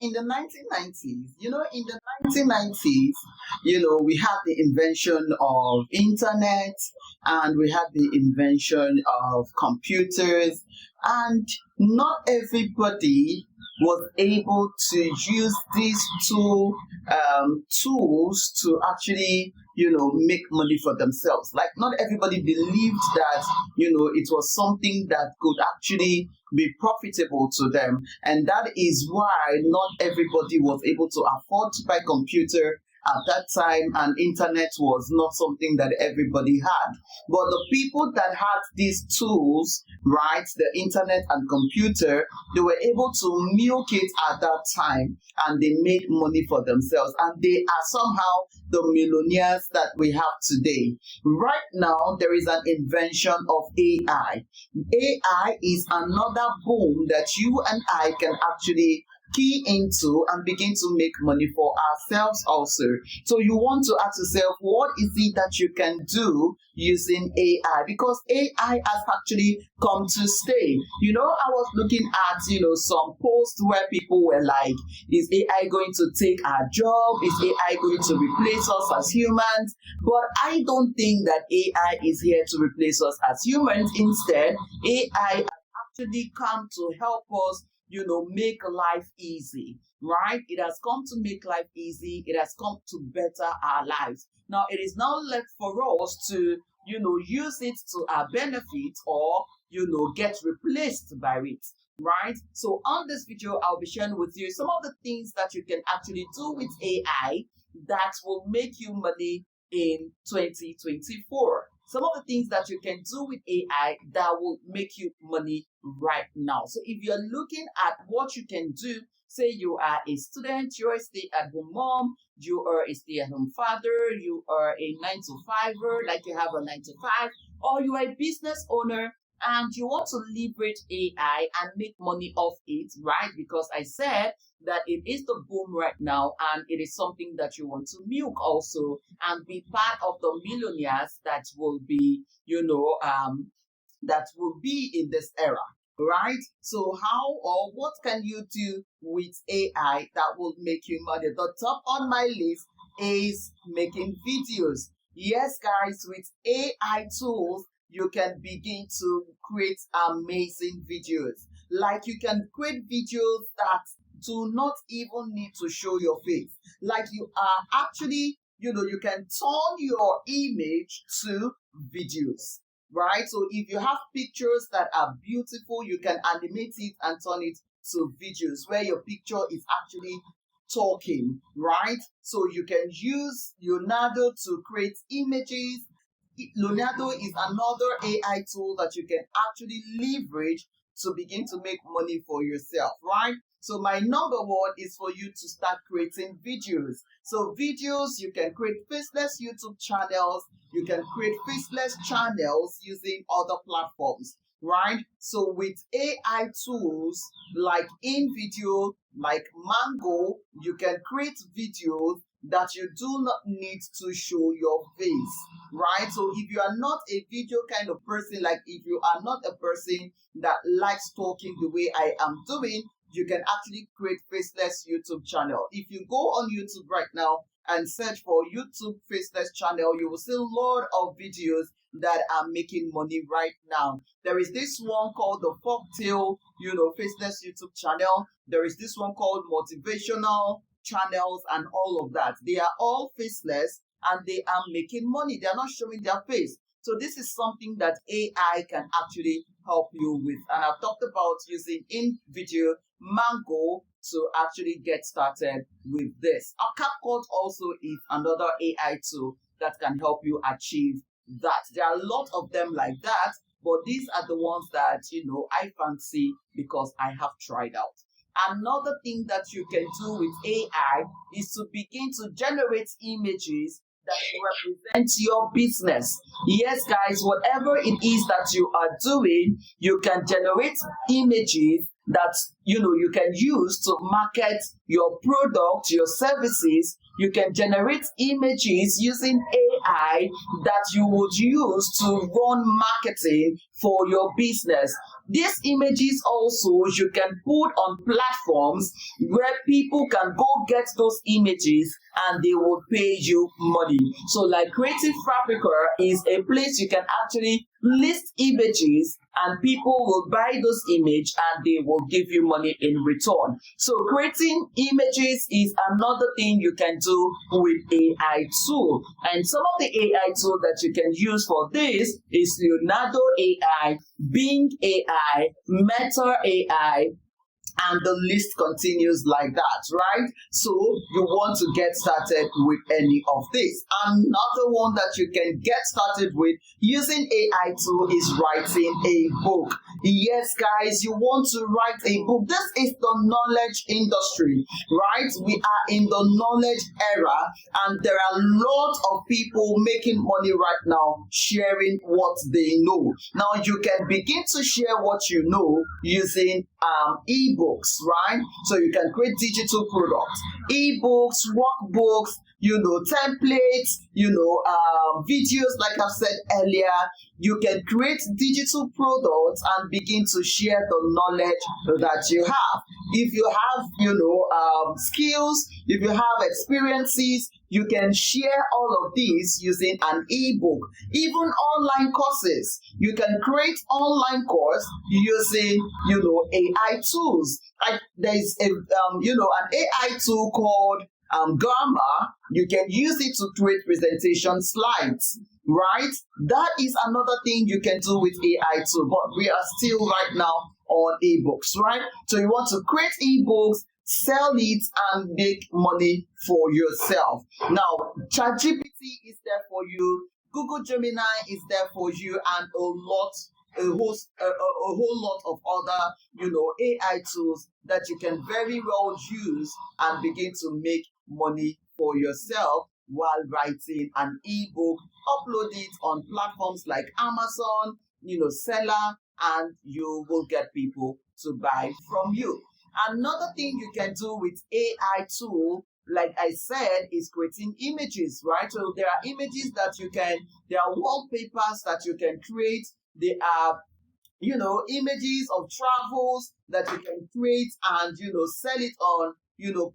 in the 1990s, in the 1990s, we had the invention of internet and we had the invention of computers, and not everybody was able to use these tools to actually, make money for themselves. Like, not everybody believed that, it was something that could actually be profitable to them. And that is why not everybody was able to afford to buy computer at that time, and internet was not something that everybody had. But the people that had these tools, right, the internet and computer, they were able to milk it at that time, and they made money for themselves, and they are somehow the millionaires that we have today. Right now, there is an invention of AI. AI is another boom that you and I can actually key into and begin to make money for ourselves also. So you want to ask yourself, what is it that you can do using AI? Because AI has actually come to stay. I was looking at, some posts where people were like, is AI going to take our job? Is AI going to replace us as humans? But I don't think that AI is here to replace us as humans. Instead, AI has actually come to help us make life easy, right? It has come to make life easy. It has come to better our lives. Now, it is now left for us to, use it to our benefit or, get replaced by it, right? So on this video, I'll be sharing with you some of the things that you can actually do with AI that will make you money in 2024. Some of the things that you can do with AI that will make you money right now. So if you're looking at what you can do, say you are a student, you're a stay-at-home mom, you are a stay-at-home father, you are a 9-to-5er, like you have a 9-to-5, or you are a business owner and you want to leverage AI and make money off it, right? Because I said that it is the boom right now, and it is something that you want to milk also and be part of the millionaires that will be, that will be in this era, right? So how or what can you do with AI that will make you money? The top on my list is making videos. Yes, guys, with AI tools, you can begin to create amazing videos. Like, you can create videos that do not even need to show your face. Like, you are actually, you can turn your image to videos, right? So if you have pictures that are beautiful, you can animate it and turn it to videos where your picture is actually talking, right? So you can use Leonardo to create images. Leonardo is another AI tool that you can actually leverage to begin to make money for yourself, right? So my number one is for you to start creating videos. So videos, you can create faceless YouTube channels. You can create faceless channels using other platforms, right? So with AI tools like InVideo, like Mango, you can create videos that you do not need to show your face, right? So if you are not a video kind of person, like if you are not a person that likes talking the way I am doing, you can actually create faceless YouTube channel. If you go on YouTube right now and search for YouTube faceless channel, you will see a lot of videos that are making money right now. There is this one called the Folktale, faceless YouTube channel. There is this one called Motivational channels and all of that. They are all faceless and they are making money. They are not showing their face. So this is something that AI can actually help you with. And I've talked about using InVideo, Mango to actually get started with this. A Capcut also is another AI tool that can help you achieve that. There are a lot of them like that, but these are the ones that, I fancy because I have tried out. Another thing that you can do with AI is to begin to generate images that represent your business. Yes, guys, whatever it is that you are doing, you can generate images that, you can use to market your product, your services. You can generate images using AI that you would use to run marketing for your business. These images also you can put on platforms where people can go get those images and they will pay you money. So like Creative Fabrica is a place you can actually list images and people will buy those images and they will give you money in return. So creating images is another thing you can do with AI tool. And some of the AI tool that you can use for this is Leonardo AI, Bing AI, Meta AI, and the list continues like that, right? So you want to get started with any of this. Another one that you can get started with using AI tool is writing a book. Yes, guys, you want to write a book. This is the knowledge industry, right? We are in the knowledge era, and there are a lot of people making money right now sharing what they know. Now you can begin to share what you know using ebooks, right? So you can create digital products, ebooks, workbooks, templates, videos, like I've said earlier. You can create digital products and begin to share the knowledge that you have. If you have, skills, if you have experiences, you can share all of these using an ebook. Even online courses, you can create online course using, AI tools. There's an AI tool called Gamma. You can use it to create presentation slides, right? That is another thing you can do with AI too, but we are still right now on ebooks, right? So you want to create ebooks, sell it, and make money for yourself. Now, ChatGPT is there for you, Google Gemini is there for you, and a whole lot of other, AI tools that you can very well use and begin to make money for yourself while writing an ebook. Upload it on platforms like Amazon, Seller, and you will get people to buy from you. Another thing you can do with AI tool, like I said, is creating images, right? So there are images that there are wallpapers that you can create. There are, images of travels that you can create and, sell it on,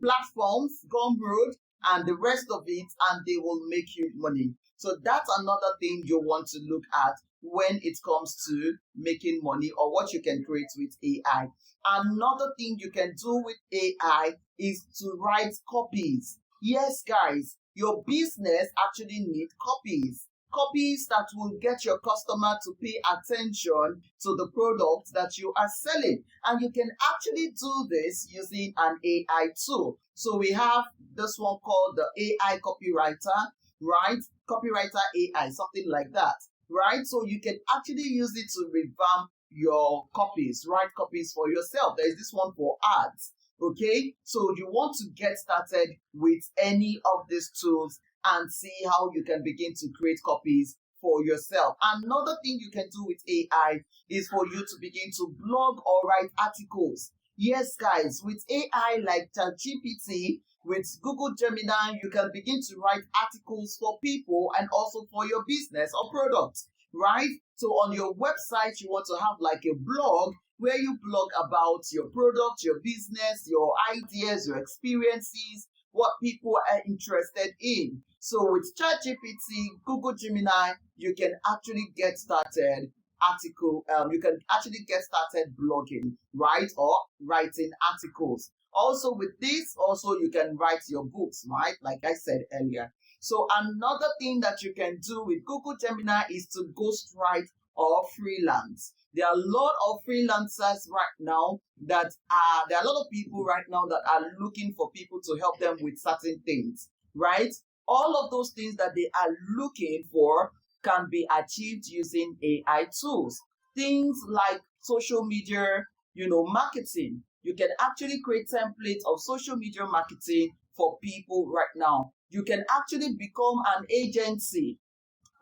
platforms, Gumroad, and the rest of it, and they will make you money. So that's another thing you want to look at when it comes to making money or what you can create with AI. Another thing you can do with AI is to write copies. Yes, guys, your business actually needs copies. Copies that will get your customer to pay attention to the product that you are selling. And you can actually do this using an AI tool. So we have this one called the AI copywriter, right? Copywriter AI, something like that, right? So you can actually use it to revamp your copies, write copies for yourself. There is this one for ads, okay? So you want to get started with any of these tools and see how you can begin to create copies for yourself. Another thing you can do with AI is for you to begin to blog or write articles. Yes, guys, with AI like ChatGPT, with Google Gemini, you can begin to write articles for people and also for your business or product, right? So on your website, you want to have like a blog where you blog about your product, your business, your ideas, your experiences, what people are interested in. So with ChatGPT, Google Gemini, you can actually get started you can actually get started blogging, right? Or writing articles. Also with this, you can write your books, right? Like I said earlier. So another thing that you can do with Google Gemini is to ghostwrite or freelance. There are a lot of freelancers right now there are a lot of people right now that are looking for people to help them with certain things, right? All of those things that they are looking for can be achieved using AI tools. Things like social media, marketing. You can actually create templates of social media marketing for people right now. You can actually become an agency,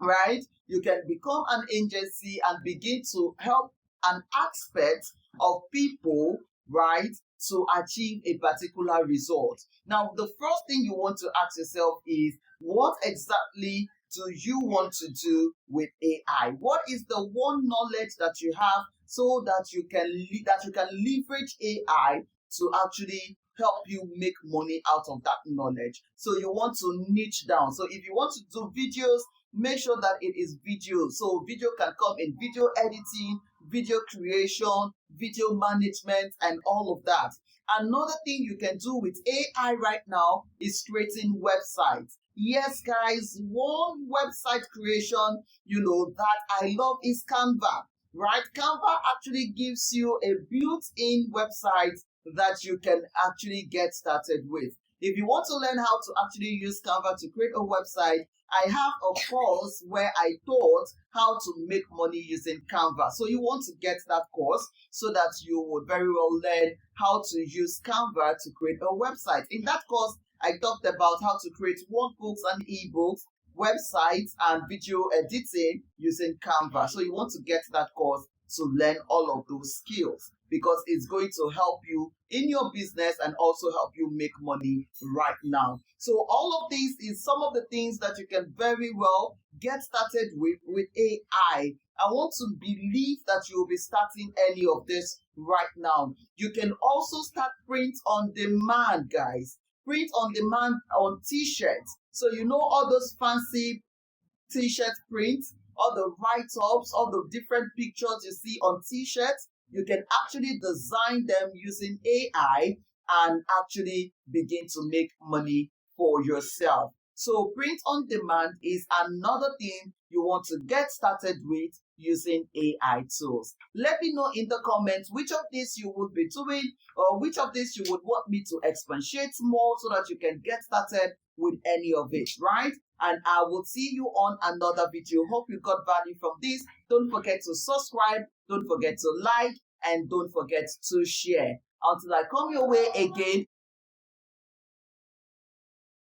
right? You can become an agency and begin to help an aspect of people right, to achieve a particular result. Now, the first thing you want to ask yourself is, what exactly do you want to do with AI? What is the one knowledge that you have so that you can leverage AI to actually help you make money out of that knowledge? So you want to niche down. So if you want to do videos, make sure that it is video. So video can come in video editing, video creation, video management, and all of that. Another thing you can do with AI right now is creating websites. Yes, guys, one website creation, that I love is Canva, right? Canva actually gives you a built-in website that you can actually get started with. If you want to learn how to actually use Canva to create a website, I have a course where I taught how to make money using Canva. So you want to get that course so that you will very well learn how to use Canva to create a website. In that course, I talked about how to create workbooks and ebooks, websites, and video editing using Canva. So you want to get that course to learn all of those skills, because it's going to help you in your business and also help you make money right now. So all of these is some of the things that you can very well get started with AI. I want to believe that you will be starting any of this right now. You can also start print on demand, guys. Print on demand on t-shirts. So all those fancy t-shirt prints, all the write-ups, all the different pictures you see on t-shirts, you can actually design them using AI and actually begin to make money for yourself. So print on demand is another thing you want to get started with using AI tools. Let me know in the comments which of these you would be doing, or which of these you would want me to expatiate more so that you can get started with any of it, right? And I will see you on another video. Hope you got value from this. Don't forget to subscribe, don't forget to like, and don't forget to share. Until I come your way again,